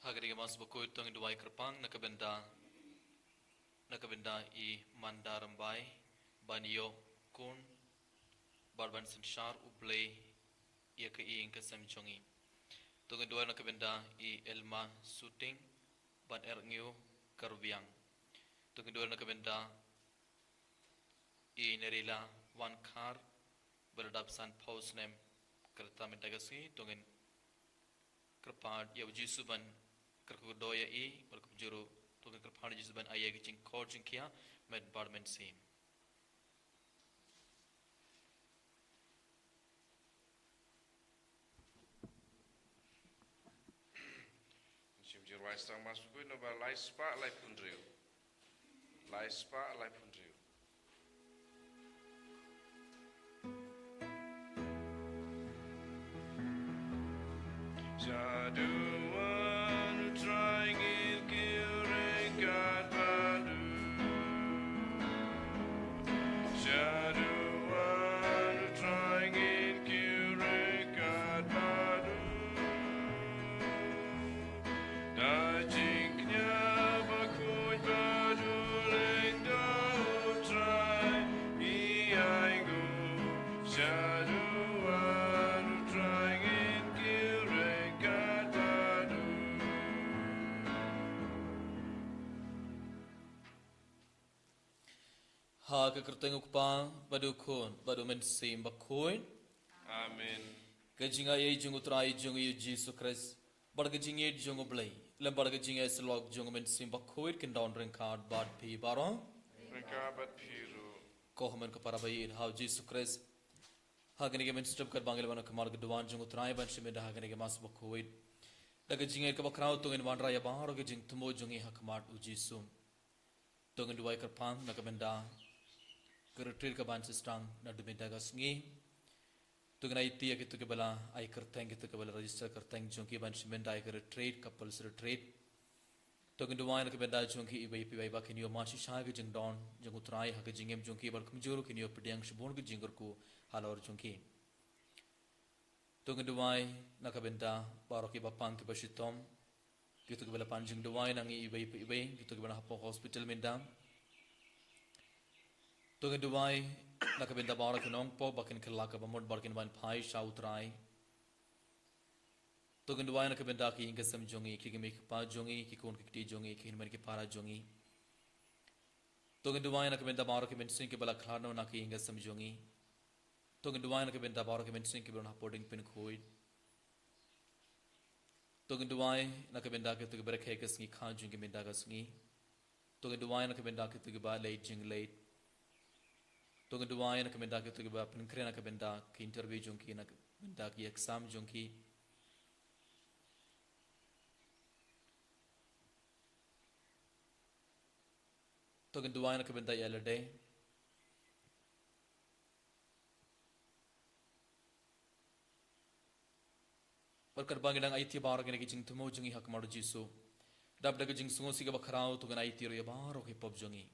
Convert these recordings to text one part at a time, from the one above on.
Hagariga mas bukoy tong duway kerpang nakabenda I mandarambai banyo kun barban sensyar ublay ia ke I ingka samjongi. Tong duway nakabenda I elma shooting ban erngyo karbiang. Tong duway nakabenda I nerila one car beradab san post name kereta mendagasi tongin kerpad ya ujusuban kerkudoya I berkujuru tongin kerpad ujusuban ayah gicing kor jingkia med barmen sim. Jumjur waistang masuk no ba laispa lai pundriu. Laispa lai pundriu. Jaduan trying it killing God badu. Jaduan trying it killing God badu. Dajingnya bakuy badu lenda try iaigo. Jaduan trying it killing God badu. Ha kekerteng ukpa badukun badu men sim bakuin. Amen. Kajinga ye jungu trai jungu yu Jesus Christ. Barga jingye jungu blay. Lem barga jingye selok jungu men sim bakuin kendon rengkad bad pi baron. Rekabat piru. Kohamen kapara bayi how Jesus Christ. Hagani gemen stop kat bangil bana kamar gedwan jungu trai ban shimeda hagani ge mas bakuin. Daga jingye ka bakrau tungin wan raya bahar ge jing tumo jungi hakmat u Jesus. Tungin duwai kerpang nakabenda keretir ka ban sistang na dumenda gasngi. Tungin ai tia gitu ke bala ai kerteng gitu ke bala register kerteng jungi ban shimenda ai retreat couples retreat. Tungin duwai nakabenda jungi ibai pibai ba kinyo machi sha ge jing don jung utrai ha ge jingem jungi bal kumjuru kinyo pediang shibon ge jingur ku halor jungi. Tungin duwai nakabenda baroki bapang ke basitom gitu ke bala panjing duwai nangi ibai pibai gitu ke bala hapo hospital mendam. Tungin duwai nakabenda baroki nongpo bakin kelaka bamod barkin ban pai sha utrai. Tungin duwai nakabenda ki inga sam jungi ki gemik pa jungi ki kun ki jungi ki hinman ki para jungi. Tungin duwai nakabenda baroki mensin ki bala kharno na ki inga sam jungi. Tungin duwai nakabenda baroki mensin ki bala holding pin khuid. Tungin duwai nakabenda ki tu bere khe kasngi kha jungi menda kasngi. Tungin duwai nakabenda ki tu ba late jing late. Tungin duwai nakabenda ki tu ba pinkre nakabenda ki interview jungi nakabenda ki exam jungi. Tungin duwai nakabenda yelade. Barkar bangidang aiti bar gene ki jing tumo jungi hak maru jisu. Dab daga jing sungo siga bakrao tungin aiti ro yabaro ki pop jungi.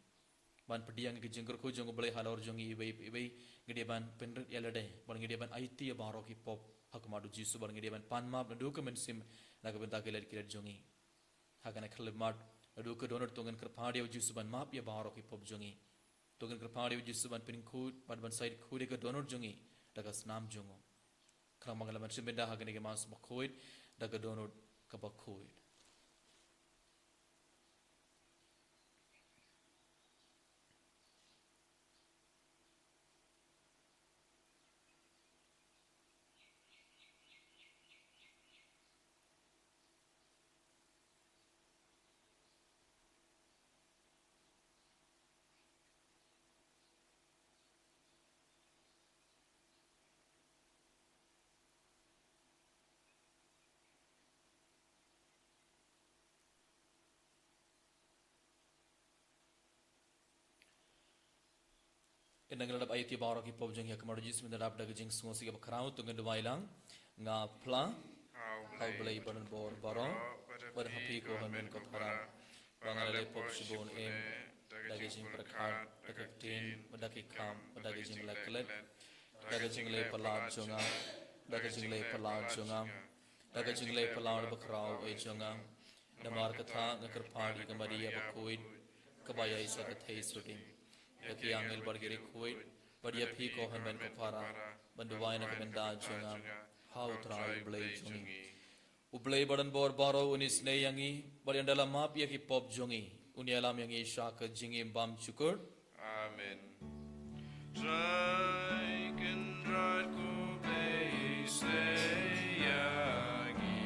Ban pediang ki jingkur ko jungo boleh halor jungi ibai gede ban penrit yelade. Ban gede ban aiti yabaro ki pop hak maru jisu ban gede ban pan map na dokumen sim nakabenda kilet kilet jungi. Hakana khalib mat adu ke donor tungin kerpadi jisu ban map yabaro ki pop jungi. Tungin kerpadi jisu ban pinkud ban side kude ke donor jungi daga snam jungo. Kerang mangala macam benda hagani ke mas bakuid daga donor ke bakuid. Inanggalap ayat ibarak ipop jeng yak marjis mendarap daga jeng sungo siga bakrau tunggu dewailang nga pla hau belai badan bor barong badan hapi ko hanmen ko param bangalale pop shibon em daga jeng berkat daga tin badaki kam daga jeng laklet daga jeng le palat jonga daga jeng le palat jonga daga jeng le palat bakrau e jonga Namar katha ngakar padi kamari abakoid kabaya isa kathai suting. Yaki angel bargiri koid badia pi ko hanban kapara banduwai na kamenda junga how try blay jungi. Ublay badan bor baro unis ne yangi barian dalam map yaki pop jungi. Uni alam yangi shaka jingi bam chukur. Amen. Drijk en draad koplees yagi.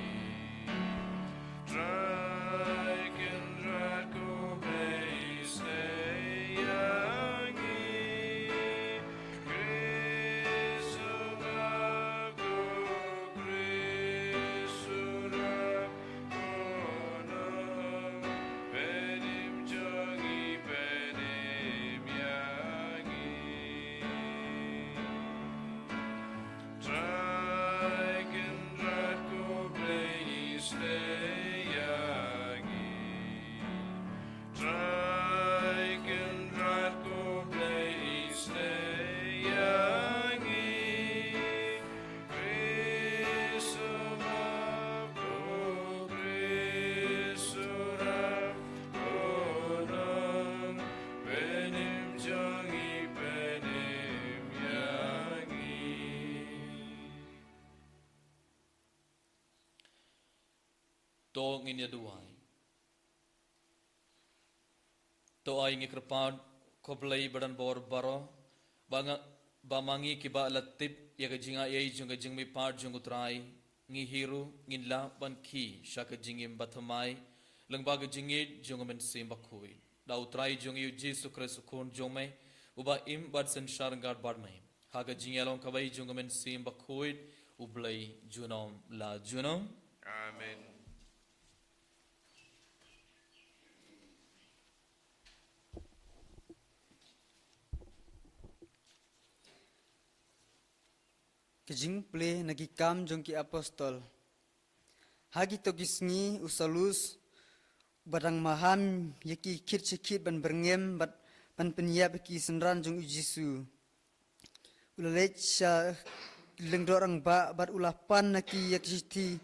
Drijk en draad koplees yagi. Chrisurako, Chrisurako no. Benim jongi benim yagi. Drijk en draad koplees yagi. Drijk en draad koplees yagi. Chrisurako, Chrisurako no. Benim jongi benim yagi. To nginya duai. To ay ngi krapad koblay badan bor baro banga bamangi kiba latip yaga jinga yai junga jingmi par jungu trai ngi hiru ngin ban ki shaka jingim bathamai langbaga jingit junga men simba khui da utrai jungi Jesu Christ kun jongme uba im bad sanshar gad badmai haga jingalong kabai junga men simba khui ublay junom la junom. Amen. Kejing play nagi kam jong ki apostol. Hagi to gisngi usalus barang maham yaki kit sekit ban berngem ban penyap ki senran jong Jesu. Ulalech sya lengdorang bat ulapan naki yakiti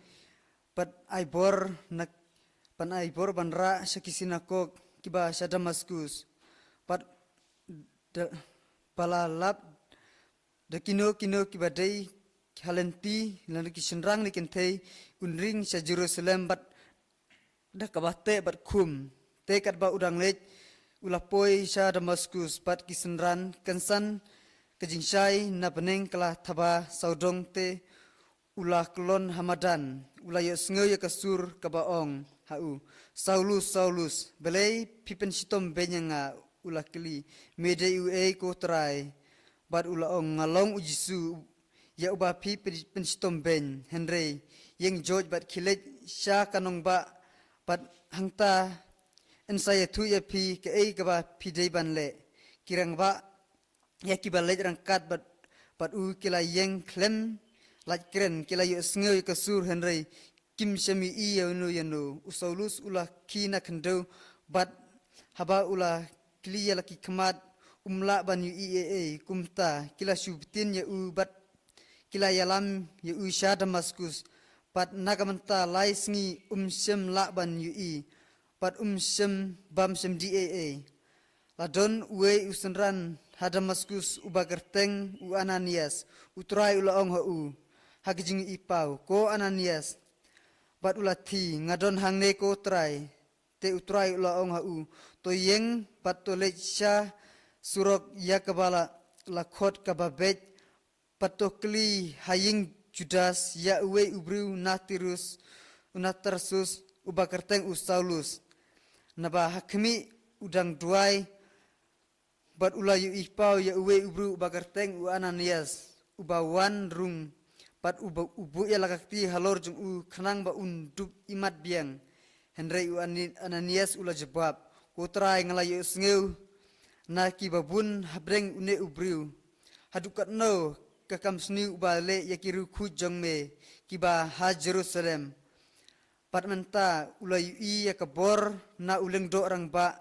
bat aibor nak ban aibor ban ra syaki sinakok kiba sya Damaskus. Bat balalap Dakino kibadai halenti lalu kisenrang ni kentai unring sa Jerusalem bat dakabate bat kum tekat ba udang lej ulapoi sa Damaskus bat kisenran kensan kejingsai na beneng kala thaba saudong te ulah kelon hamadan ulah sengoy kasur kabaong hau Saulus belai pipen sitom benyanga ulah keli medei ue ko trai bat ulaong ngalong ujisu ya uba pi pensitom ben Henry yang George bat kilet sya kanong ba bat hangta ensaya tu ya pi ke ei ka pi dei ban le kirang ba ya ki ba le rangkat bat u kila yang klem lak kren kila yu sngoy ka sur Henry kim shami i yanu usaulus ulah kina kendo bat haba ulah kliya laki kemat umla ban UEA kumta kila subtin ya ubat kila yalam ya usha Damaskus pat nagamanta laisngi sem la ban UE pat sem bam sem DAA ladon uwe usenran ha Damaskus ubagerteng u Ananias utrai ulaong ha u hagijing ipau ko Ananias bat ulati ngadon hangne ko trai te utrai ulaong ha u to yeng pat to lecha surok ya kabala lakot kababet patokli haying Judas ya uwe ubru natarsus ubakarteng usaulus naba hakmi udang duai bat ulayu ipau ya uwe ubru ubakarteng u Ananias ubawan rung pat ubu ya lakakti halor jung u khanang ba undup imat biang Henry u Ananias ula jebab kotrai ngalayu sngeu na kibabun habreng une ubriu hadukat no kakam sni ubale yakiru khu jongme kiba ha Jerusalem patmenta ulai i yakabor na uleng do rang ba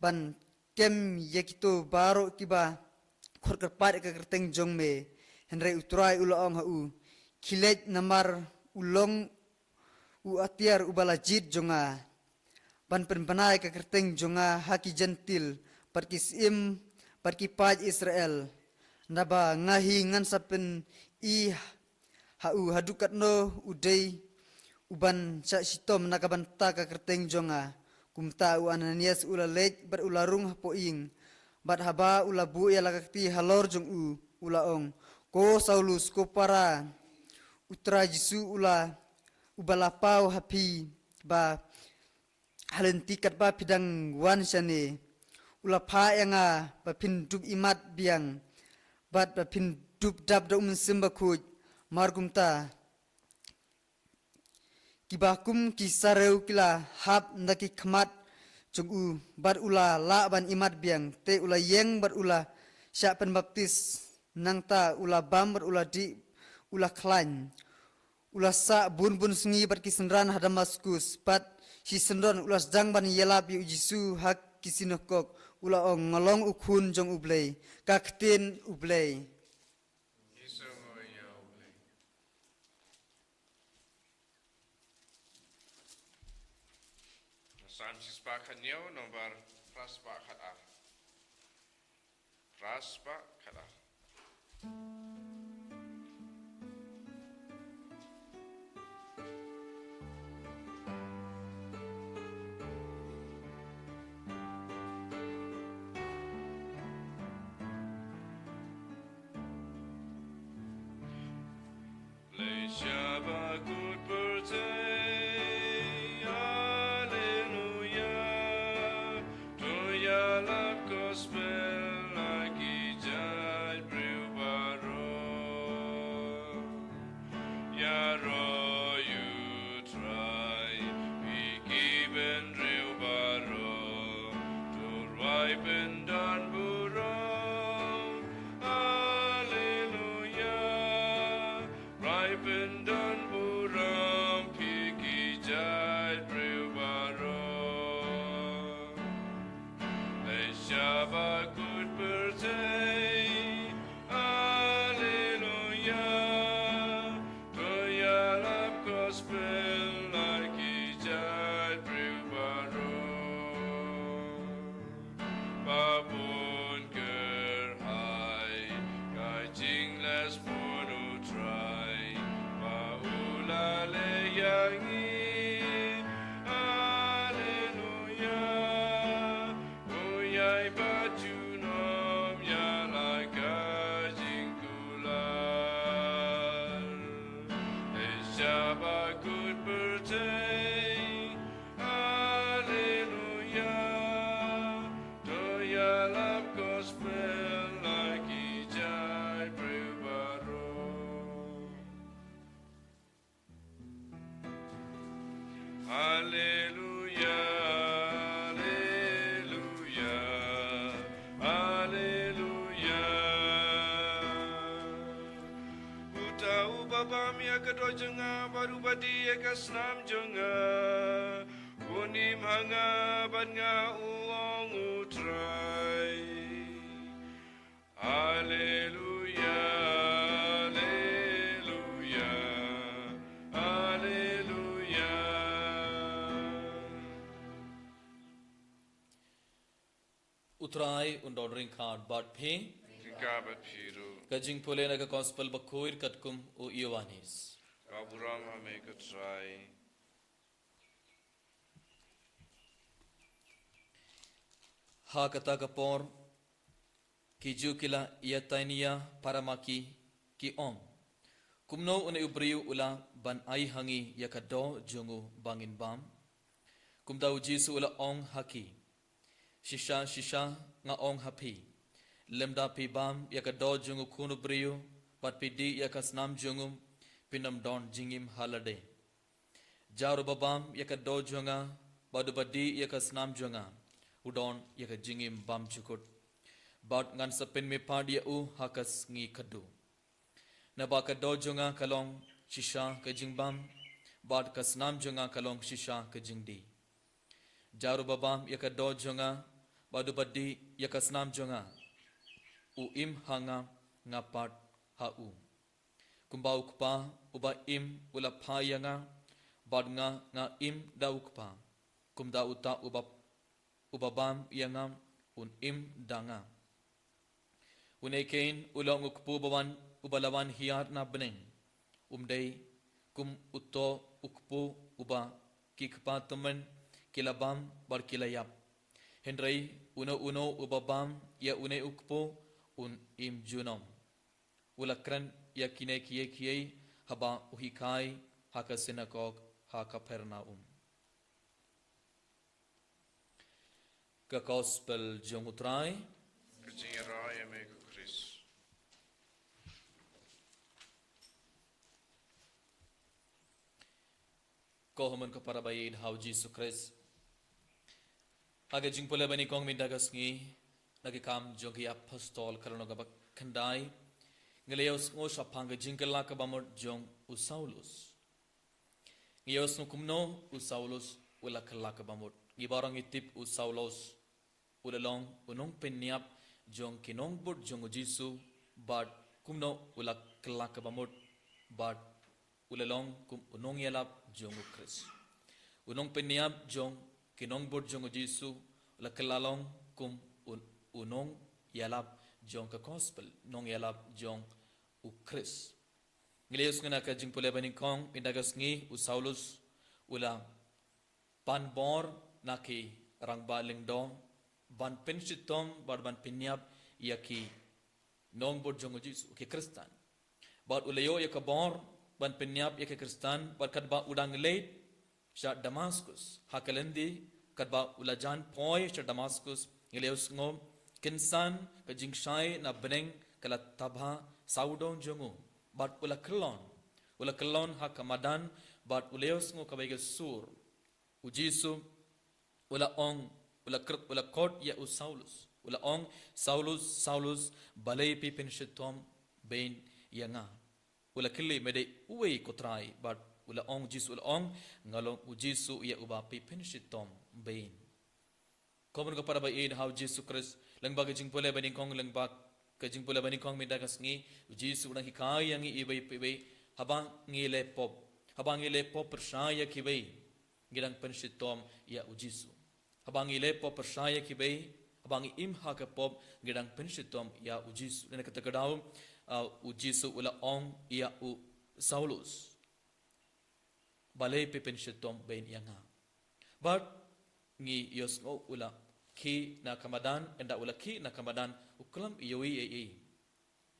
ban kem yakito baro kiba khorkar pat ka kerteng jongme Henry utrai ulaong ha u khilet namar ulong u atiar ubalajit jonga ban penbanai ke kerteng jonga haki gentil perkis im perki paj Israel naba ngahi ngan sapen i hau hadukat no udai uban sa sitom nakabanta ka kerteng jonga kumta u Ananias ula lej bar ularung hapoing bat haba ula bu ya lakakti halor jong u ula ong ko Saulus ko para utra Jesu ula ubalapau hapi ba halentikat ba pidang wan sane ula pha yanga ba pindup imat biang bat ba pindup dab da simba kuj margumta kibakum kisareu kila hab ndaki khmat jong bat ula la ban imat biang te ula yeng bat ula sya pen baptis nangta ula bam bat ula di ula klan ula sa bun sengi bat kisenran hadamaskus bat si senron ula jang ban yelap yu Jisu hak kisinokok ula ong ngolong ukhun jong ublei kaktin ublei Sam sispa kanyau nomor raspa kata. Raspa kata. Shabakut birthday, hallelujah. To ya love gospel like ijad brewbaro. Ya ro you try, we given brewbaro to ripen done buro. Bendan buram piki jai brewbaro. Shabakut birthday, hallelujah. To ya love gospel like jai brewbaro. Babun ger hai, kai jing les mono try. Hallelujah, Uyai Bajunom Yalaga Jingular. Shabakut birthday, hallelujah. To Yalab gospel like Ijai Brewbaro. Hallelujah, hallelujah, hallelujah. Utau babam ya kedua jenga baru badi ya kasnam jenga. Unim hanga banya uang utrai. Hallelujah, hallelujah, hallelujah. Utrai und ordering card but pay Kikabat piru. kajing pole naga gospel bakoir katkum o Ioannis. Kaburam hame katrai. Ha kata kapor kiju kila iatainia paramaki ki ong kumno une ubriu ula ban ai hangi yakado jungu bangin bam kumda ujisu ula ong haki shisha nga ong hapi lemda pi bam yakado jungu kunu briu pat pidi yakasnam jungu pinam don jingim halade jaru babam yakado junga badubadi yakasnam junga udon yaka jingim bam chukut bat ngan sapin me padia u hakas ngi kadu naba ka do junga kalong shisha ka jingbam bat kasnam junga kalong shisha ka jingdi jaru babam yaka do junga badu baddi yaka snam junga u im hanga ngapat ha u kumbau kpa uba im ula phayanga bad nga im daukpa kumda uta ubabam yangam un im danga unekein ulong ukpu bawan ubalawan hiar na beneng umdei kum utto ukpu uba kikpa temen kilabam bar kilayap hendrai uno ubabam ya une ukpu un im junom ulakran ya kine kiye haba uhikai haka synagogue haka Pernaum. Ke gospel jong utrai Kajing raya me ku Chris. ko haman ko para bayin how Jesus Christ aga jing pula bani kong mindagas ngi nagikam jogi apostol karano gabak kandai ngeleos ngo sapang jingkala ka bamot jong usaulus ngiyos no kumno usaulus wala kala ka bamot gibarang itip usaulos ulalong unong penyap jong kinong bot jong jisu bad kumno wala kala ka bamot bad ulalong kum unong yalap jong Chris unong penyap jong kinong bot jong jisu wala kalalong kum unong yalap jong ka gospel nong yalap jong u Chris ngeleos ngana ka jing pula bani kong pindagas ngi usaulus ula panbor naki rangba lingdong ban pensitom bar ban pinyap yaki nong bot jong jisu ke kristan bar ulayo yakabor ban pinyap yaki kristan bar kadba udang late sha Damascus hakalendi kadba ulajan poi sha Damascus ngeleos ngom kinsan ka jingshai na beneng kala tabha saudon jongo bat ula kelon ha kamadan bat uleos ngo kabaiga sur ujisu ula ong ula kot ya usaulus ula ong saulus balai pi penshitom bain yanga ula kili mede uwe kotrai bat ula ong jisu ula ong ngalong ujisu ya uba pi penshitom bain komun ko para ba in how Jesus Christ langbag jing pole baning kong langbag kajing pula bani kong mindagas ngi jisu nang hikai yang ibai habang ngi le pop persaya kibai ngidang penshitom ya ujisu habang ngi le pop persaya kibai habang im ha ka pop ngidang penshitom ya ujisu nena kata kadau ujisu ula ong ya u saulus balai pe penshitom bain yanga but ngi yosno ula ki na kamadan enda ula ki na kamadan uklam yoi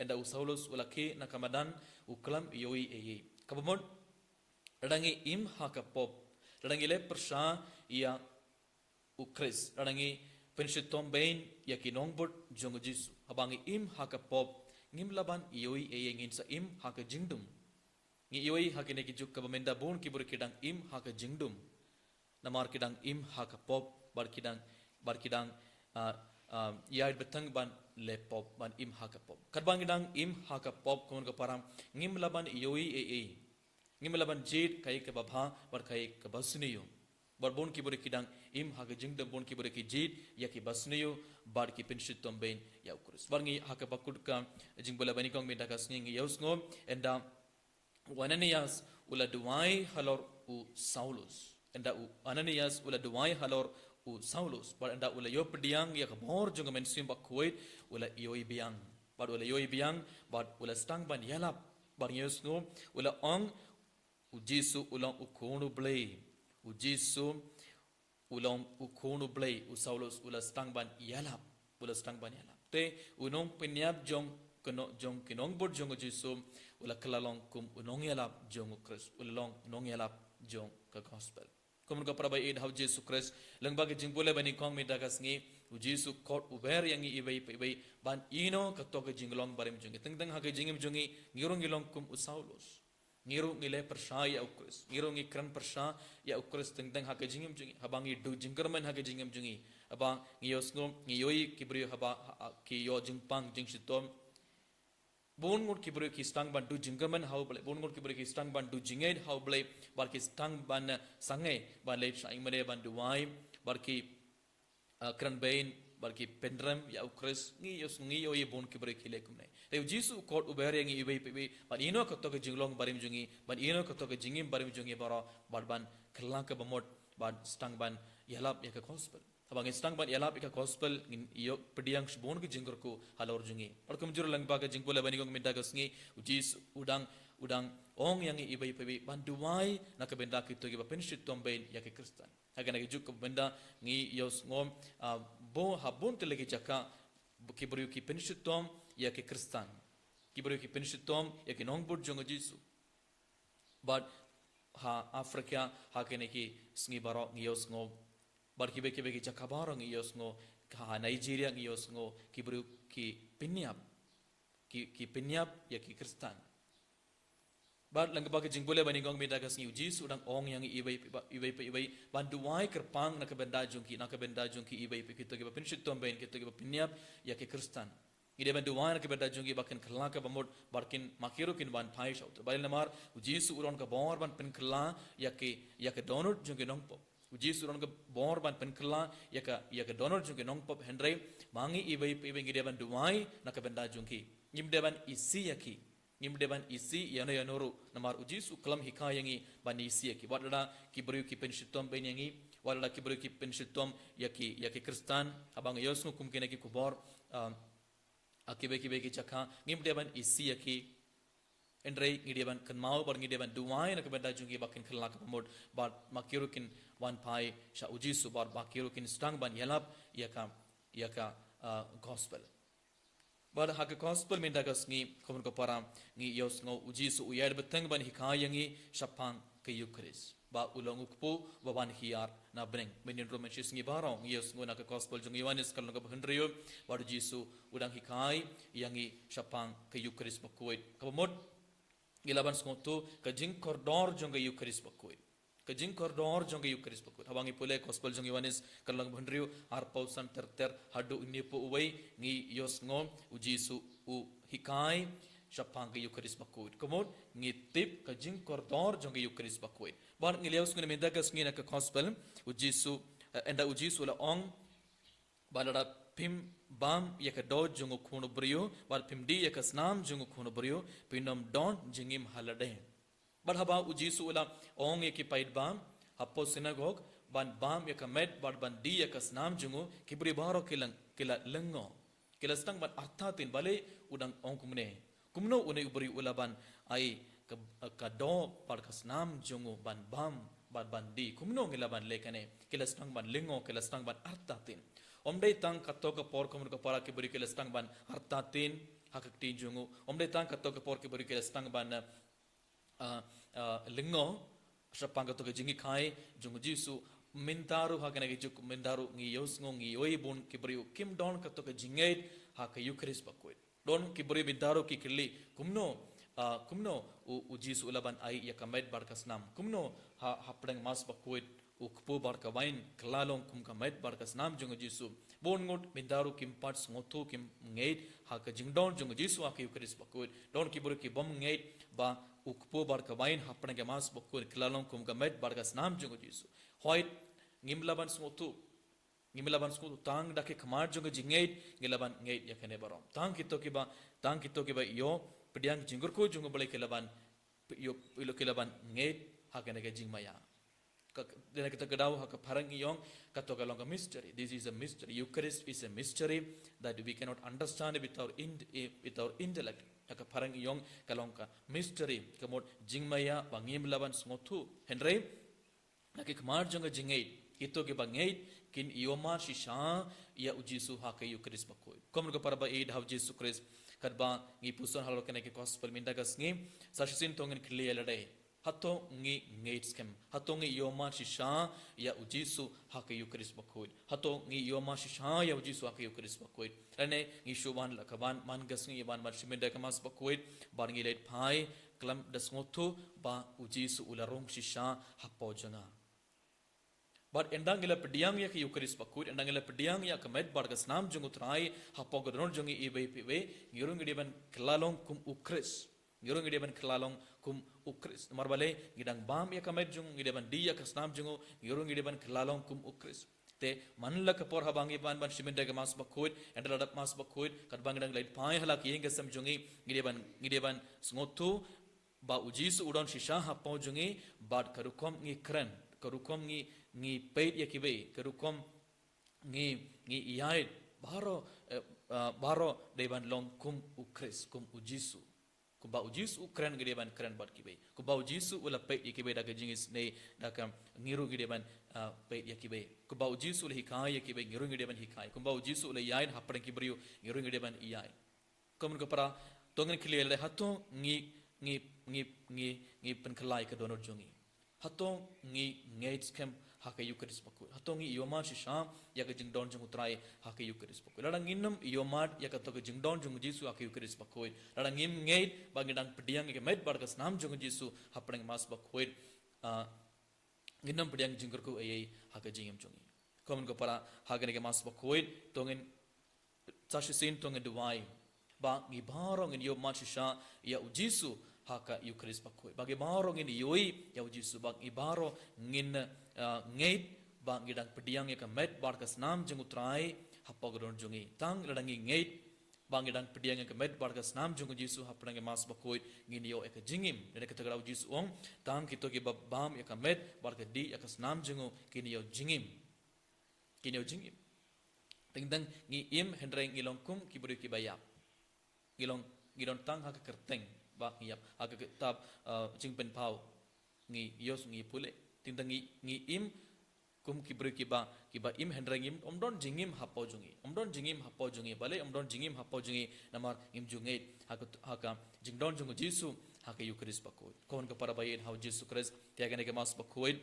enda usaulus ula ki na kamadan uklam yoi kabamon radangi im hakapop radangi le persha ya ukris radangi penshitom bain ya kinongbot jong jisu abangi im hakapop ngim laban yoi ngin sa im haka jingdum ngi yoi hakine ki juk kabamenda bon ki bur kidang im haka jingdum namar kidang im hakapop bar kidang yai betang ban lepop ban im hakapop kadbang kidang im hakapop kon ka param ngim laban yoi ngim laban jid kai ka babha bar kai ka basniyo bar bon ki bore kidang im haka jingdam bon ki bore ki jid ya ki basniyo bar ki penshitom bain ya ukurus bar ngi hakapakud ka jingbola bani kong minda kas ngi yaus ngom enda Ananias ula duai halor u Saulus enda Ananias ula duai halor u Saulus bar enda ula yo pediang ya kabor jong men sim bak kuit ula yoi biang bar ula yoi biang bar ula stang ban yalap bar yeus ngom ula ong u Jisu ulang ukonu blay u Jisu ulang ukonu blay u Saulus ula stang ban yalap te unong penyap jong keno jong kinong bot jong Jisu ula kalalong kum unong yalap jong Kris ulong unong yalap jong ka gospel kumun ka prabai id how Jesus Christ langbag jing pula bani kong midagas ngi u Jisu kot uber yang ibai ban ino katok jinglong barim jong tengteng ha jingim jongi ngirong gilong kum u Saulus ngirong ngile persha ya u Kris ngirong ngikran persha ya u Kris tengteng ha jingim jongi habangi du jingkerman ha jingim jongi abang ngiyos ngom ngiyoi kibri haba ki yo jingpang jingsitom bon ngot kibri ki stang ban du jingkerman how blai bon ngot kibri ki stang ban du jinged how blai bar ki stang ban sangai ban le sai mane ban du wai bar ki kran bain bar ki pendram ya u Kris ngiyos ngiyoi bon kibri ki lekum nei te Jisu kot ubere ngi ibai ban ino ko to jinglong barim jungi ban ino ko to jingim barim jungi bara ban klang ka bamot ban stang ban yalap ya ka gospel abang istang ban yalap ya ka gospel ngin iyo pediang shbon ke jinggur ko halor jungi or kum jur lang ba ka jing pola bani gong minta ka sngi ujis udang ong yang ibai ibai banduai nak benda kito gi ba penshit tombain ya ke kristan aga nak juk benda ngi yos ngom bo habun te lagi jaka kibru ki penshit tom ya ke kristan kibru ki penshit tom ya ke nong bur jong jisu but ha Afrika ha kene ki sngi baro ngi yos ngom bar kibe ki jakabar ngi yos ngo ha Nigeria ngi yos ngo kibru ki pinyap ya ki kristan bar lang ba ke jing boleh bani gong minta kasngi ujis udang ong yang ibai banduai kerpang nak benda jungki ibai kito ke penshit tom bain kito ke pinyap ya ke kristan ide banduai nak benda jungki bakin khla ka bamod barkin makiru kin ban phai shaut bail namar ujis uron ka bor ban pen khla ya ke donor jungki nong pop ujis uron ka bor ban pen khla ya ka donor jungki nong pop hendrai mangi ibai ide banduai nak benda jungki ngimde ban isi yaki ngimdeban isi yanoru namar ujisu kalam hikayangi bani isi yaki wadada kibru ki penshitom benyangi wadada kibru ki penshitom yaki kristan abang yosnu kumkene ki kubor akibe ki chakha ngimdeban isi yaki endrei ngideban kanmau bar ngideban duai nak benda jungi bakin khalak pamod bar makirukin wan pai sha ujisu bar makirukin stang ban yalap yaka gospel bar hak gospel minta kasngi komun ko param ngi yos ngo ujisu uyad beteng ban hikayangi shapang ke yukris ba ulong ukpo ba ban hiar na breng menin romansis ngi barong yos ngo nak gospel jung yohanes kalno ka hendrio bar jisu udang hikai yangi shapang ke yukris bakoit kamod gilaban sngoto ka jing kordor jung ke yukris bakoit ka jing kordor jung ke yukris bakoit habangi pole gospel jung yohanes kalno ka hendrio ar pausan ter hadu ini po uwei ngi yos ngo ujisu u hikai shapang ke yukris bakoit kamod ngi tip ka jing kordor jung ke yukris bakoit bar ngi leus ngene menda ka sngi na ka gospel ujisu enda ujisu la ong balada pim bam yaka do jungu khono brio bar pim di yaka snam jungu khono brio pinom don jingim halade bar haba ujisu la ong yaki paid bam hapo synagogue ban bam yaka med bar ban di yaka snam jungu kibri baro kila lengo kila stang ban arthatin bale udang ong kumno une ubri ulaban ai ka do par ka snam jungu ban bam bar ban di kumno gilaban lekane kila stang ban lengo kila stang ban arthatin omdei tang katto ka por komun ka para ke buri ke lestang ban hartatin hakak tin jungu omdei tang katto ka por ke buri ke lestang ban lingo shapang katto ke jingi khai jungu jisu mintaru hakane ke juk mintaru ngi yos ngi oi bun ke buri kim don katto ke jingait hak yukris bakoi don ke buri mintaru ki killi kumno u jisu ulaban ai ya kamet barkasnam kumno hapdeng mas bakoi ukpo barka wain klalong kum kamet barka snam jung jisu bon ngot mindaru kim parts ngotu kim ngeit ha ka jingdon jung jisu ak yukris bakut don ki bur ki bom ngeit ba ukpo barka wain hapne ke mas bakut klalong kum kamet barka snam jung jisu hoit ngimlaban smotu tang dake khamar jung jingeit ngilaban ngeit yakane barom tang kito ki ba yo pediang jingur ko jung bale kelaban yo ilo kelaban ngeit hakane ke jingmaya then kita kedau hak parang iyong kato kalong mystery. This is a mystery. Eucharist is a mystery that we cannot understand with our intellect. Hak parang iyong kalong ka mystery. Kamot jingmaya bangim laban smotu. Henry nak kemar jonga jingait. Ito ke bangait kin ioma shisha ya ujisu hak Eucharist bakoi. Kamu ka paraba aid have Jesus Christ kadba ngi puson halo kene ke gospel minda gas ngi sashin tongen clear lade. Hato ngi ngeitskem hato ngi yoma shisha ya ujisu hak Eucharist bakoi hato ngi yoma shisha ya ujisu hak Eucharist bakoi ane ngi shuban lakaban man gasngi ban marshimenda kamas bakoi bar ngi leit phai klam dasngotu ba ujisu ularong shisha hapo janga but endangila pediang ya Eucharist bakoi endangila pediang ya kamet bar gasnam jungu trai hapo godron jungi ibe pibe ngirung diban klalong kum ukris ngirung diban klalong kum ukris marbale gidang bam ya kamet jung gideban dia kasnam jungu ngirung gideban klalong kum ukris te manla ka por habangi ban shimenda ga mas bakhoid endradap mas bakhoid kadbang dang lait pai hala ki ngasam jungi gideban sngotu ba ujis udon shisha hapo jungi bad karukom ngi ngi peit yakibe kerukom ngi iyait baro deban long kum ukris kum ujisu kuba ujisu keren gedeban keren bat kibe kuba ujisu ula peit yakibe daga jingis ne daga ngiru gedeban peit yakibe kuba ujisu ula hikai yakibe ngiru gedeban hikai kuba ujisu ula yain hapadang kibriu ngiru gedeban iyai komun kapara tongen kilele hato ngi penkelai ke donor jongi hato ngi skem hake yukaris pakoi hato ngi yoma shisha ya ke jingdon jung utrai hake yukaris pakoi ladang nginum yomad ya ke to ke jingdon jung jisu hake yukaris pakoi ladang ngim ngeit bangidang pediang ke med barkas nam jung jisu hapeng mas pakoi nginum pediang jingkurku ayai hake jingim jongi komun ko para hake ne ke mas pakoi tongen sashisin tongen duwai ba ngi barong in yom shisha ya ujisu haka yukaris pakoi bagi barong in yoi ya ujisu bag ibaro ngin ngeit bang gidang pediang ya met barkas nam jengutrai hapagodon jungi tang ladangi ngeit bang gidang pediang ya met barkas nam jungu jisu hapadang mas bakoi ngin yo ek jingim dene katagra ujisu ong tang kito ki bam ya met barkas di ya kas nam jungu kini yo jingim tingdang ngi im hendreng ilong kum kiburi kibayap ngilong tang haka kerteng ba ngiyap haka tab jingpen pau ngi yos ngi pule tingdang ngi im kum kibru kiba im hendreng im omdon jingim hapo jungi bale omdon jingim hapo jungi namar im jungi haka jingdon jungu jisu haka yukaris pakoi kon ka para bayin how jisu kris tiagane ke mas pakoi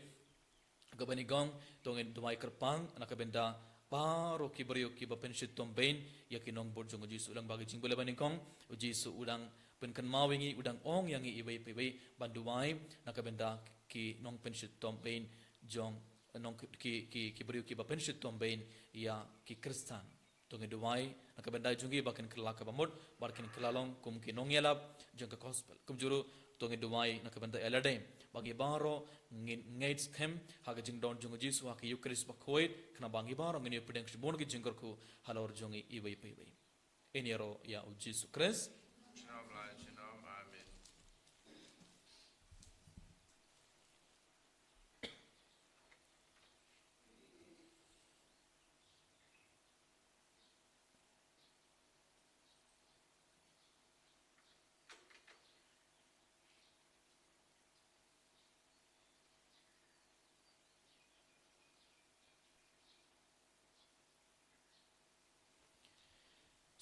ka bani gong tongen dumai kerpang anaka benda paro kibrio kiba penshit tombain yakinong bor jungu jisu ulang bagi jingbole bani gong jisu udang penkan mawingi udang ong yangi ibai pibai banduai naka benda ki nong penshit tombain jong nong ki brio kiba penshit tombain ya ki kristan tongen duai naka benda jungi bakin kelaka bamut barkin kelalong kum ki nong yalap jong ka gospel kum juru tongen duai naka benda eladem bagi baro ngait skem haga jingdon jungu jisu haka yukaris bakoi kana bangi baro ngini pedeng shibon ki jingkorku halor jongi ibai pibai eniero ya ujisu kris Amen.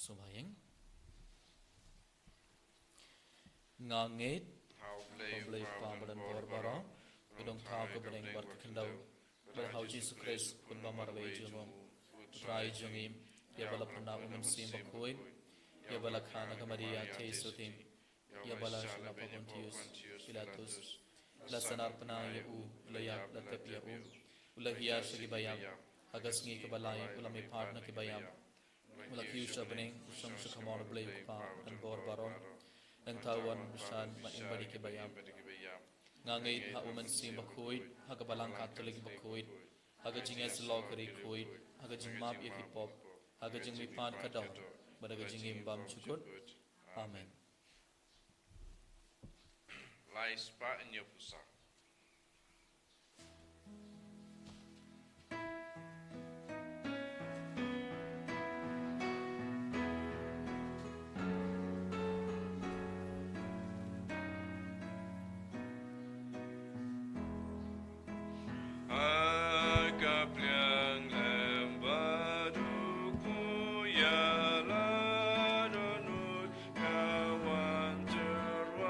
Sumayeng ngangit How Oblay pa badan bor baro Udong tau ke beneng bar kendau Berhau Jesu Kris kun bamarway jumong Utrai jungim Ya bala puna umin sim bakuin Ya bala khana ka Maria Tesutim Ya bala shana pa Pontius Pilatus Lasanar puna ya u Ulayak latep ya u Ulahia shagi bayam Agas ngi ke balay ulami partna ke bayam Ulakiyu siya beneng Usang siya kamon oblay pa dan bor baro Nang tawan bisan maimbari ke bayam ngangait ha uman sim bakuit haga balang katolik bakuit haga jingai selo kari kuit haga jingmap ya hipop haga jingmi pan kadaw badaga jingim bam chukut amen Lai spa inyo pusa. Kawan terwan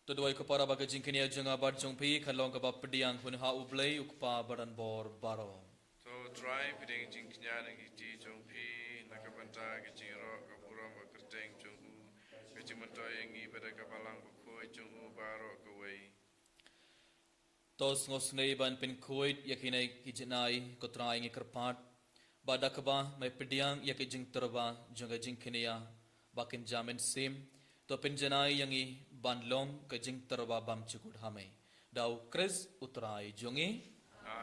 to doi ko para baga jing kenia jong abad jong pi khalong ka ba pediang hun ha ublei ukpa badan bor baro So try piding jing knya nang iti jong pi nakabanta ke jing ro ka buram ka kerteng jong u ke jing manto yang i pada ka balang ko jong u baro ka wei. tos ngos nei ban pin kuit yakinai kijinai ko trai ngi kerpat badak ba mai pediang yak jing terba jong jing kenia bakin jamin sim to pin janai yangi ban long ka jing terba bam chukut hame dau kris utrai jongi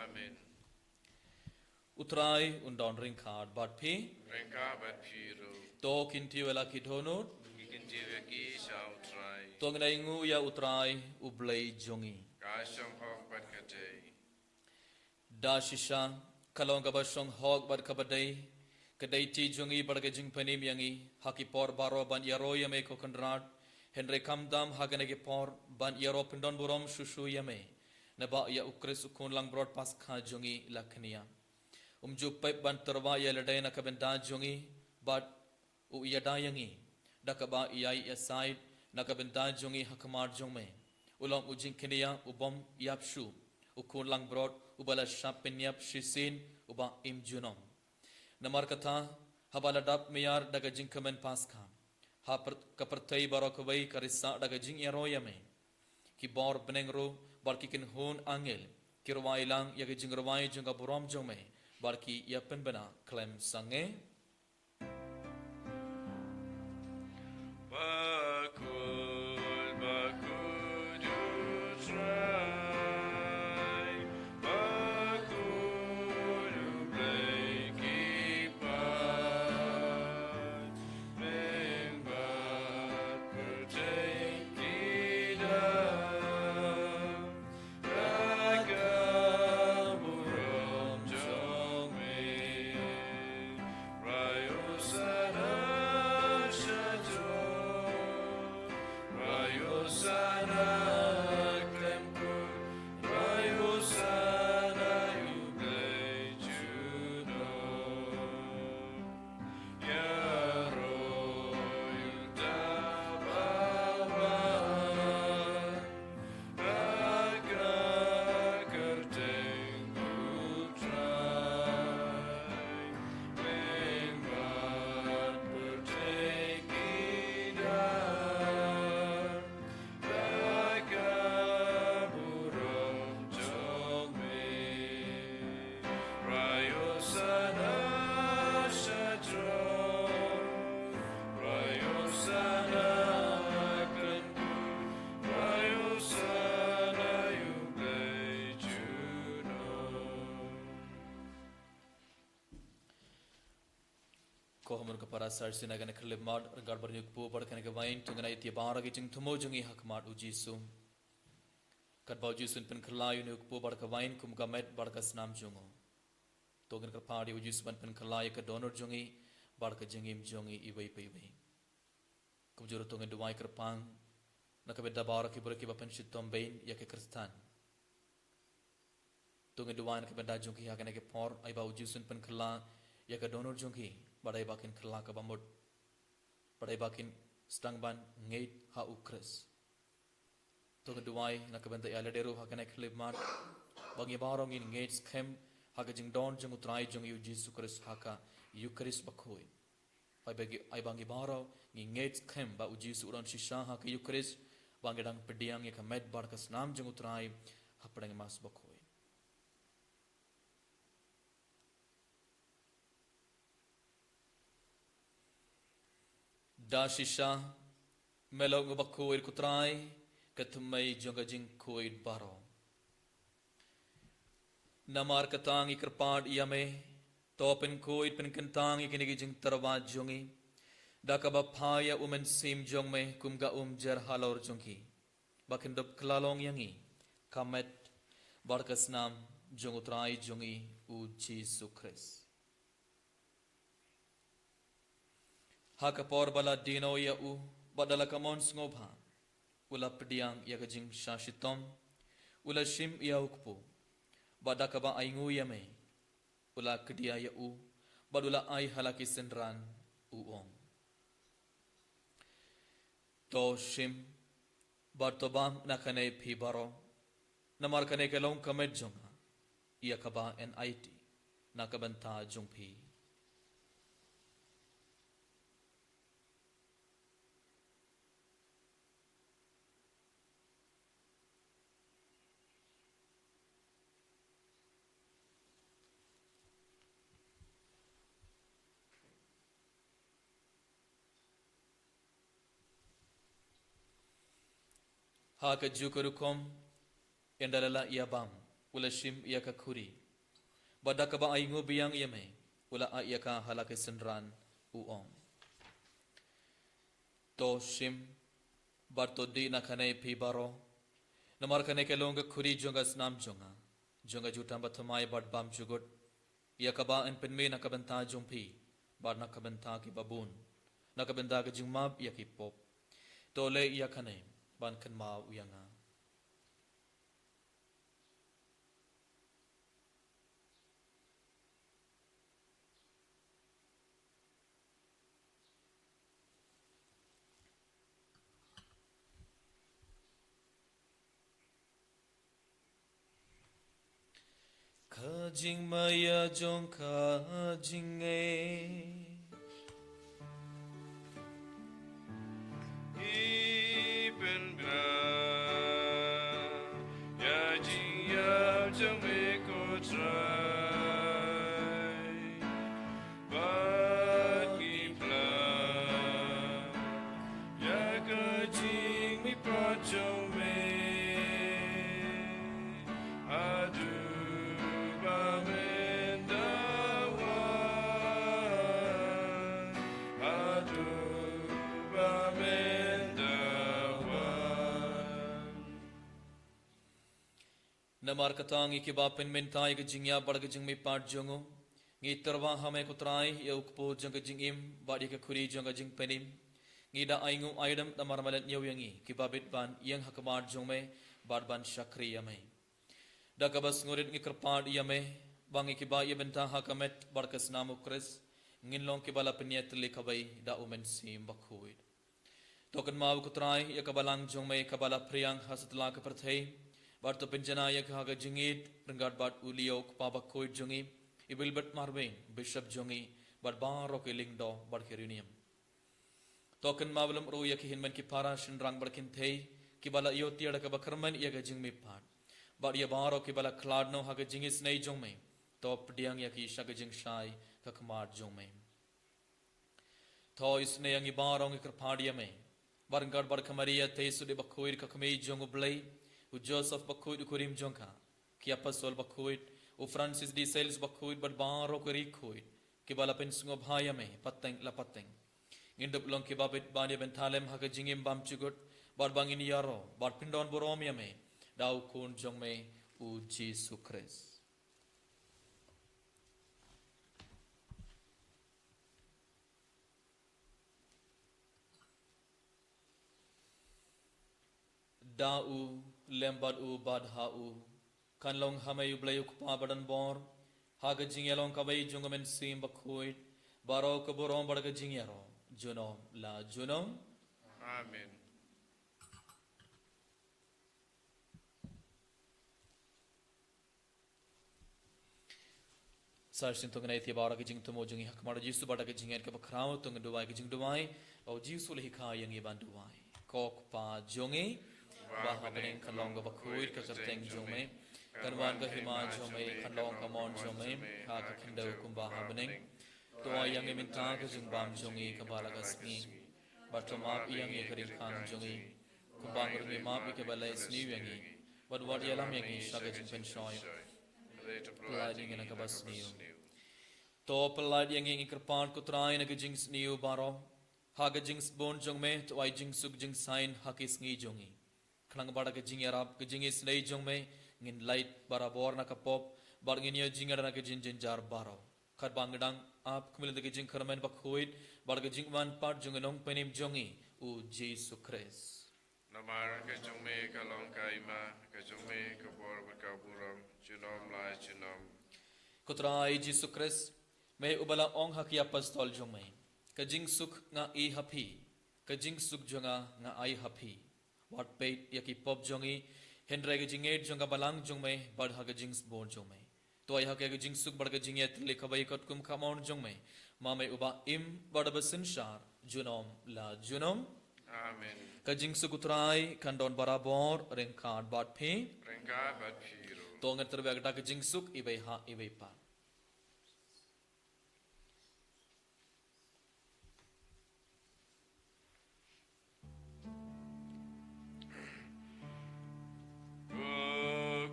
Amen. utrai undon ring khad bat phi Rengka bat piro. to kinti wala kidhonut Ikin jiwe ki shall try. to ngai ngu ya utrai ublei jongi Ka sham hok bat kate. da shisha kalong ka basong hog bat kabadai kadai ti jongi barga jing panim yangi haki por baro ban yaro yame ko konrad henry kamdam hagane ke por ban yaro pindon burom shushu yame naba ya ukris ukun lang broad pas kha jongi lakhnia umju pai ban terwa ya ladai na kabenda jongi bat u yada yangi dakaba iyai ya side na kabenda jongi hakmar jongme ulam ujing kenia ubom yapshu ukun lang broad ubala shapinyap shisin uba imjunom namar kata habala dap miyar daga jing kamen paskha ha kapertai barokwai karisa daga jing yaroyame ki bor benengro barki kin hon angel kirwai lang yaga jing rawai junga burom jome barki yapen bena klem sange Bakul, bakul, you try. Bakul, you break it back. Bring back, protect it up. Ragamuram jongme. Rayosana shajo. Rayosana klemku. Rayosana yublei judo. Yaro yudabawan. Raga kerteng utrai. Mengbat pertekidan. Raga buram jongme. Rayosana shadro. Rayosana klemku. Rayosana yublei juno. ko hamur ka para sar sina gane khlib mad gar bar yuk po bar kane ka wain tungana iti bara gi jing thumo jungi hak mad uji su kat bau ji sun pen khla yu yuk po bar ka wain kum ga met bar ka snam jungo to gan ka padi uji su pen khla ya ka donor jungi bar ka jingim jungi i bai pai bai kum juro to ngan duwai kar pang na ka bedda bara ki bur ki bapen shitom bain ya ke kristan to ngan duwai na ka bedda jungi ha kane ke por ai bau ji sun pen khla ya ka donor jungi badai bakin khla ka bamut badai bakin stang ban ngeit ha ukres to ka duwai na ka benda ya ladero ha kana khlib mat bangi barong in ngeit khem ha ka jing don jung utrai jung yu jesus kris ha ka eucharis bakhoi ai bangi baro ngi ngeit khem ba u jesus uran shisha ha ka eucharis bangi dang pediang ya ka met bar ka snam jung utrai ha padang mas bakhoi da shisha melong bakhoi kutrai kathumai jonga jing khoi baro namar katang ikrpad yame topen khoi pen kentang ikinigi jing tarwa jongi dakaba phaya umen sim jongme kumga jar halor jongi bakin dop klalong yangi kamet barkasnam jongutrai jongi u jesus christ hakapor bala dino ya u badala kamon ngobha ula pediang ya kajing shashitom ula shim ya ukpo badakaba aingu yame ula kedia ya u badula ai halaki senran uong to shim Bartobam nakane pi baro. Namar kane kelong kamed jonga. Ia kaba en IT. Nakabanta jong pi. Ha ka jukurukom endalala ia bam ula shim ia ka khuri bada ka ba aingo biang ia me ula a ia ka halake senran uong to shim barto di na kane pi baro namar kane ke longa khuri jonga snam jonga jutam bathamai bad bam jugot ia ka ba en penme na ka banta jompi bar na ka banta ki babun na ka banta ka jingmab ia ki pop to le ia kane ban kan mau uyanga kajing maya jong kajing namar katang ikibapen mentai ke jingya bar ke jing mi part jongo ngi terwa hame kutrai ya ukpo jang ke jingim badi ke khuri jang ke jing penim ngi da aingu aidam namar malat nyau yangi kibabit ban yang hakmar jongme bar ban shakri yame da kabas ngorit ngi kerpad yame bang ikiba ye benta hakamet bar ke snamu kris ngin long kibala peniat likabai da umen sim bakhuid tokan mau kutrai ya kabalang jongme kabala priang hasatla ke perthei Barto penjana ya kaga jingit renggat bat uliok pabak koi jongi ibil bat marwing bishop jongi bat baro ke lingdo bat kerunium token mawlam ro ya kihin man ki para shin rang bat kin thei ki bala yo tiada ka bakarman ya ga jingmi pat bat ya baro ki bala kladno ha ga jingis nei jongme top diang ya ki shag jing shai ka kmar jongme tho isne yang i baro ngi krpadia me barngat bat kamaria thei sude bakhoir ka kmei jongu blai u Joseph bakhuid kurim jonka ki apostol bakhuid u Francis di Sales bakhuid bad baro kuri khuid ki bala pen sungo bhaya me pateng la pateng indup long ki babet bani ben thalem ha jingim bam chugot bar bangin yaro bar pindon borom ya me dau kun jong me u Jesus Christ dau lembad u badha u kan long hamay ublayu kupa badan bor haga jingyalong kabay jungamen sim bakhuid baro kaborom badaga jingyaro junom la junom amen sarsin tunga nai thibara ki jing tumo jungi hakmar jisu badaga jingyan ka bakrao tunga duwai ki jing duwai au jisu lehi kha yangi ban duwai kok pa jongi bahabening kanlong ka bakhuid ka kateng jongme kanwan ka hima jongme kanlong ka mon jongme ha ka khindau kumba habening to yang e minta ka jingbam jongi ka balaga sni batoma yang e karim khan jongi kumbang ri ma bi ke balai sni yangi wadwad yalam yangi shaga jing pen shoy plading ina ka basni to pelad yang e kerpan kutrai na ka jing sniu baro ha ka jing bon jongme to ai jing suk jing sign ha ki sngi jongi klang bada ke jing arab ke jing is nei jong me ngin light barabor na kapop bar ngin ye jing na ke jin jar baro khat bangdang ap kumil de ke jing kharmen bakhoid bar ke jing man part jong nong penim jongi u Jesus Christ namar ke jong me ka long kai ma ke jong me ka bor ka buram junom la junom kutrai Jesus Christ me ubala ong hakia apostol jong me ke jing suk nga i hapi ke jing suk jonga nga ai hapi wat peit yaki pop jongi hendrai ge jinget jonga balang jong mai bad ha ge jings bon jong mai to ai ha ge jing suk bad ge jinget le khabai kot kum khamon jong mai ma mai uba im bad basin shar junom la junom Amen. ka jing suk utrai kan don barabor reng khat bad phe Rengka bat piro. to ngat terbe ga ge jing suk ibai ha ibai pa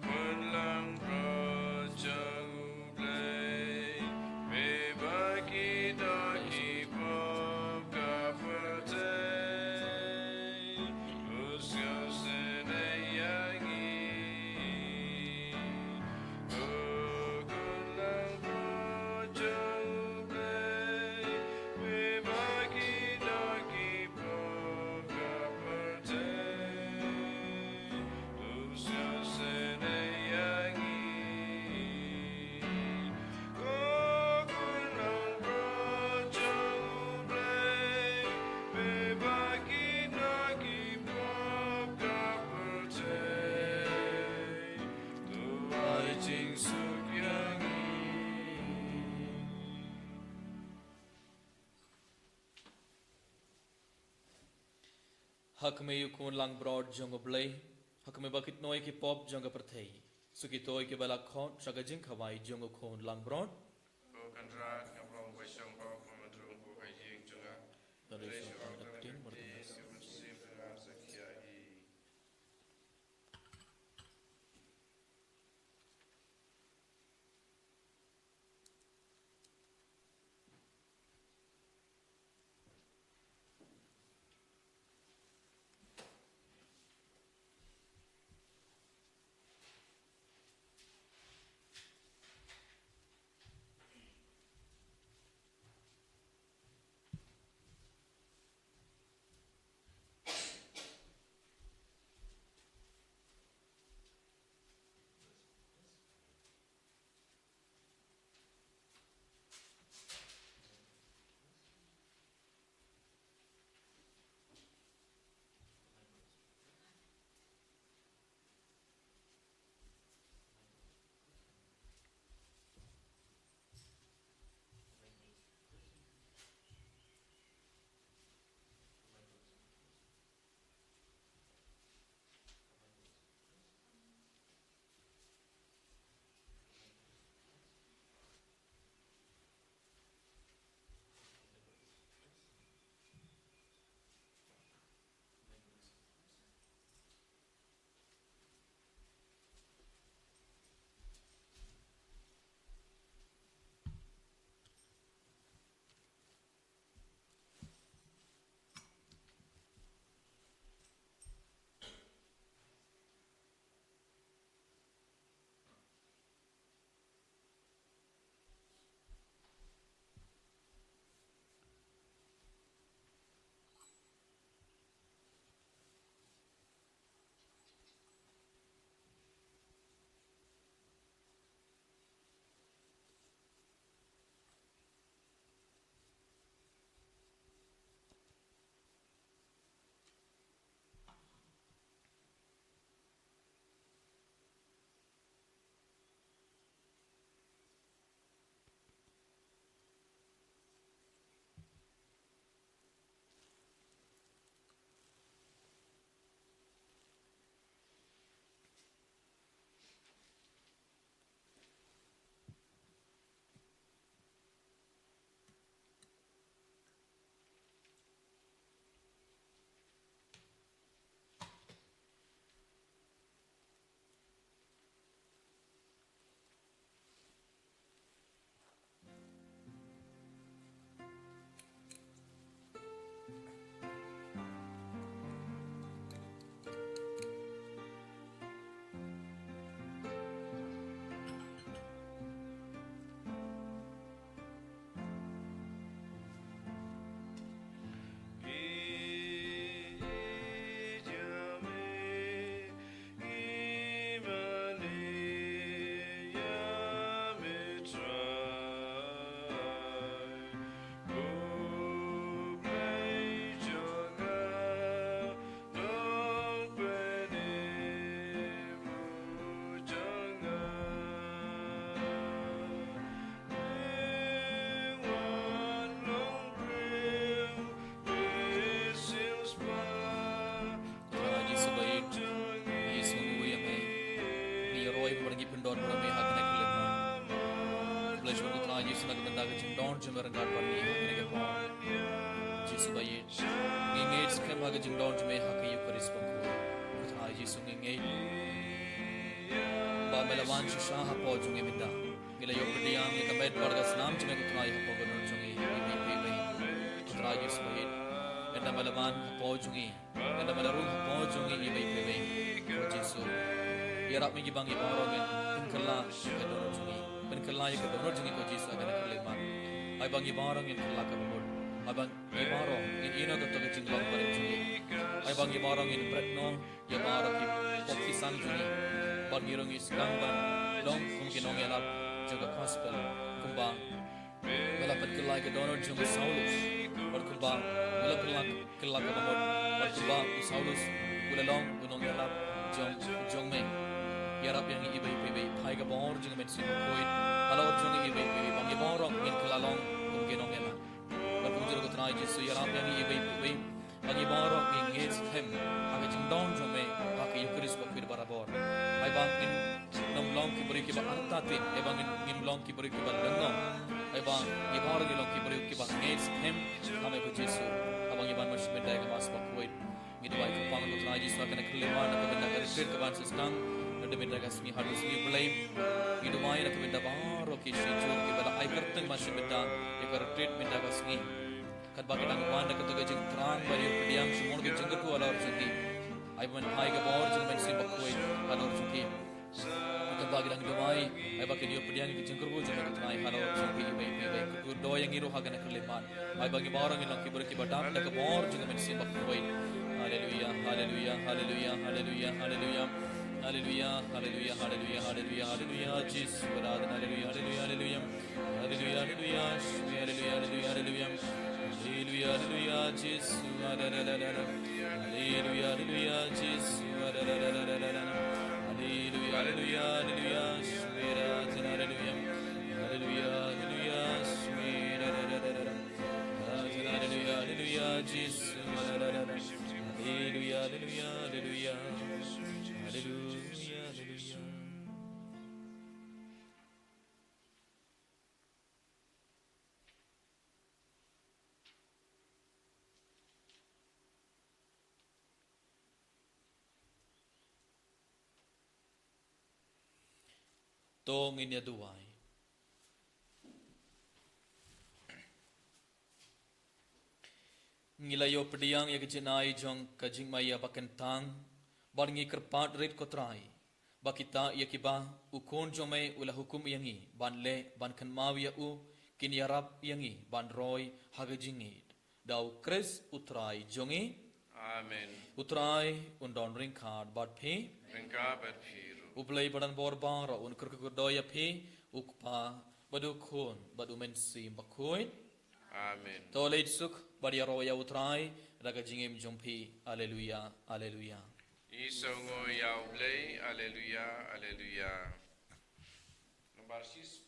Kun lang pro jang blay. Me baki daki pop kapatay. Usyo sene yangi. Kun lang pro jang blay. Me baki daki pop kapatay. Usyo sene yangi. Kun lang pro jang blay. Me baki daki pop kapatay. Tuwai jing suk yangi. hak me yu kun lang broad jong blai hak me bakit noi ki pop jong perthei suki toy ke bala khot saga jing khawai jong khon lang broad Bukan rat ngabrong besong kau pemadrung bukai jing juga. dari Resu so orang adaptin dalam berkenas hati, bersih dengan sekiai. nak benda ke jing don jing merengkat bani hakene ke pa Yesus bayi ngingei skem ha ke jing don jing me hak Eucharis baku kutra Yesus ngingei ba melawan shisha ha po junge minda ngila yo pediang ye kamet barga snam jing me kutra ha po gon junge ibi kutra Yesus bayi enda melawan ha po junge enda melarung ha po junge ibi Yesus ya rap mi bang ibarongen kala ke don junge ben kala ye ke don junge ko Yesus agana kelema ai bang ibarong kala ka bod ai bang ibarong ina ko to ke jinglong paring junge ai bang ibarong pretno ya barok ki pokisan junge ban girong iskang ban long kum ki nong yalap jaga gospel kumbang wala pat kala ke don junge Saulus bar kumbang wala kala ka bod bar kumbang Saulus wala long unong yalap jong me yarap yang ibai pai ka bor jeng met sim koit halor jong ibai bang iborong min kalalong kum genong ela bar kum jero kutrai Jesu yarap yang ibai bang iborong ing ngets hem ha jeng dong jong me ha ke Eucharis ba pir barabor ai bang in nom long ki beri ki ba arta tin e bang in long ki beri ki ba langong ai bang iborong long ki beri ki ba ngets hem ha me ko Jesu abang iban mas bendai ka mas ba koit ngidu bai kupang kutrai Jesu kana kelima na ka benda ka retreat ka ban sesnang demi ragas mi harus mi blame hidu mai nak benda baro ki shiju ki bala ai kerteng masih benda ekar treat benda gasngi kat bagi nang wan nak tu jeng terang bari pediam semua ke jeng ku ala urjunti ai ban ai ga bor jeng men sim bakoi ala urjunti kat bagi nang dumai ai bagi dia pediam ki jeng ku jeng ku ai ala urjunti bai ku do yang iru hagan keleman ai bagi borang ilong ki ber ki badam nak bor jeng men sim bakoi haleluya haleluya haleluya haleluya haleluya Hallelujah, hallelujah, hallelujah, hallelujah, hallelujah, Jesus, Aradhana, hallelujah, hallelujah, hallelujah, hallelujah, hallelujah, hallelujah, hallelujah, hallelujah, hallelujah, hallelujah, Jesus, hallelujah, hallelujah, Jesus, hallelujah, hallelujah, hallelujah, Aradhana, hallelujah, hallelujah, hallelujah, hallelujah, hallelujah, Jesus, hallelujah, hallelujah, hallelujah. Hallelujah, hallelujah. Tong inya duwai. Ngilayo pediang ya kejinai jong kajing maya bakentang barngi kerpat red kotrai bakita ya kiba ukon jome ula hukum yangi banle ban kan mawiya u kin yarap yangi ban roy hagajingit dau kres utrai jongi Amen. utrai undon ringkad bad phe Ringka berpiru. ublai badan borbara un kurkudoya phe ukpa badu khon badu mensi bakoi Amen. toleit suk badia roya utrai daga jingim jompi haleluya haleluya Isongo yau blay, aleluya, aleluya. Nomor 6.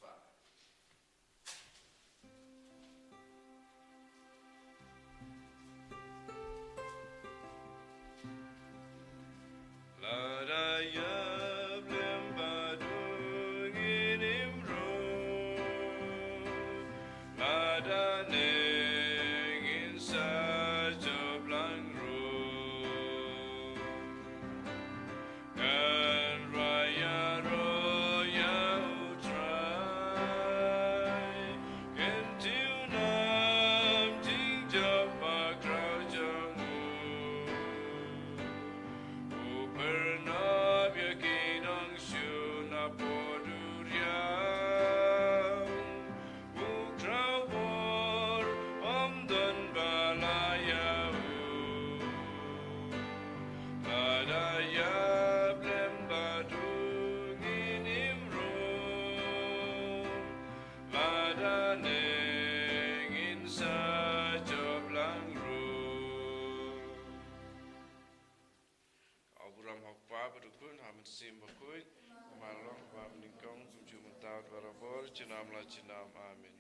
Amen.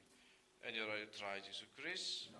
En je rijdt Jezus Christus,